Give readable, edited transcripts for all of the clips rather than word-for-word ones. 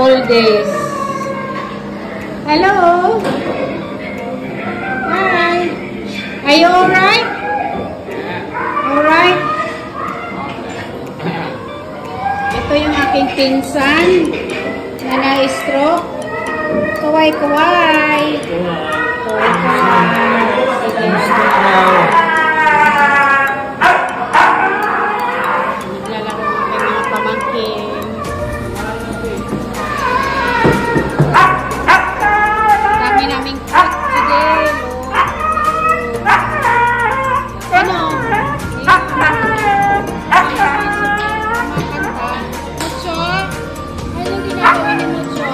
old days. Hello? Hi. Are you alright? Alright? Ito yung aking pinsan na na-stroke. Kaway-kaway. Kaway-kaway. Sige. Naglalaro ng mga pamangkin. Dami naming cut today. Ano? Mucho? Anong ginagawa ni Mucho?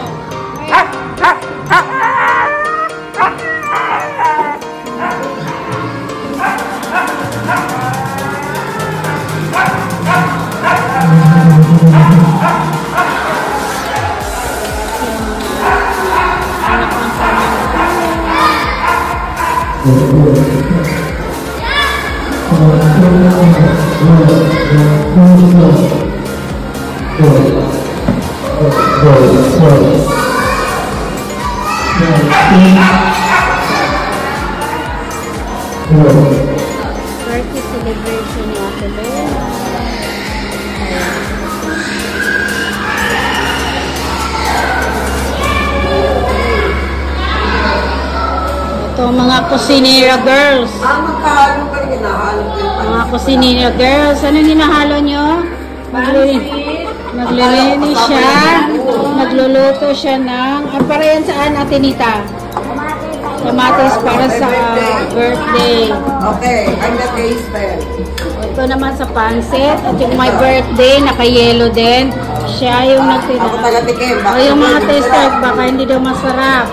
Birthday celebration ni Ate Lola. Ito mga kusinera girls. Magkahalo ka rin hinahalo ko yung Mga kusinera girls. Anong hinahalo nyo? Maglilinis siya. Nagluluto siya ng... para yan saan, Ate Nita? Kamatis para sa birthday. Okay, I'm the taster. Ito naman sa pansit. At yung my birthday, naka-yellow din. Siya yung nagtira. Ako taga-tikim. O yung mga taster, baka hindi daw masarap.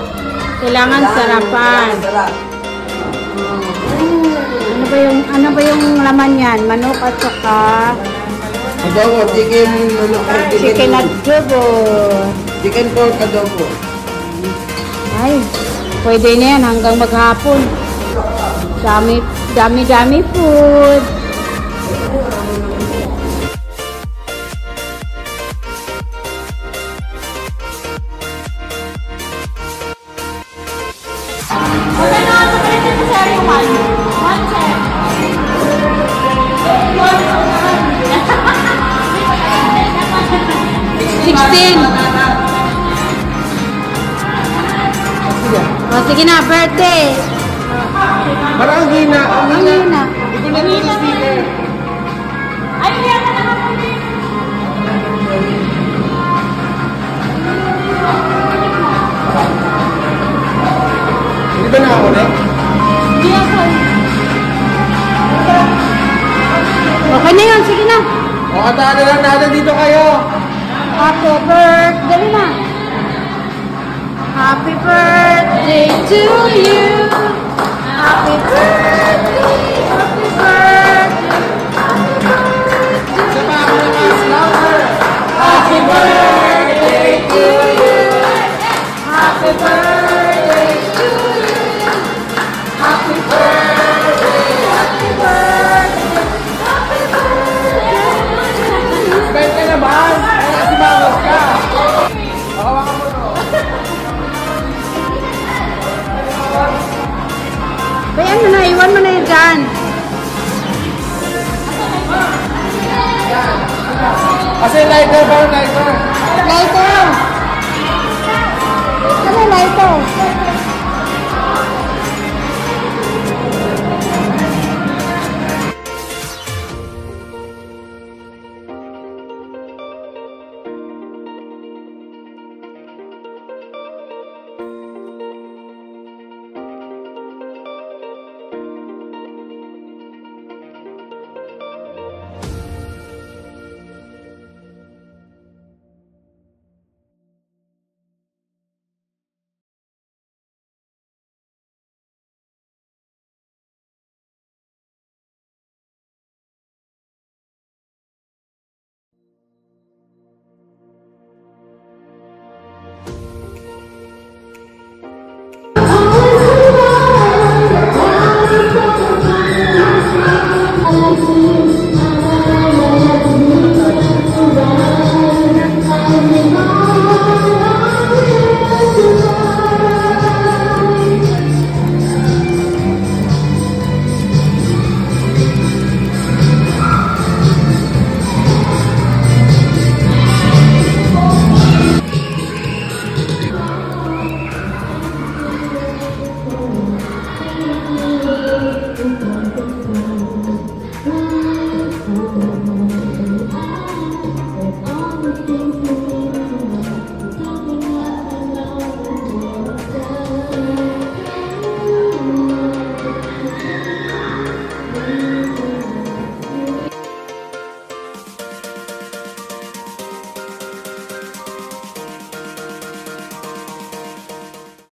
Kailangan sarapan. Ano ba yung laman yan? Manok at saka Adobo, chicken adobo. Chicken pork adobo. Ay, pwede na yan hanggang maghapon. Dami food. Okay na, sa pwede mo sa rin one set. Oh, sige na, birthday. Parang hina. Ang hina. Ay, kaya ka naman. Hindi ba na ako na? Hindi ako. Okay na yun, sige na. O, kataan na lang natin dito kayo. Happy birthday na. Happy birthday to you. Happy birthday.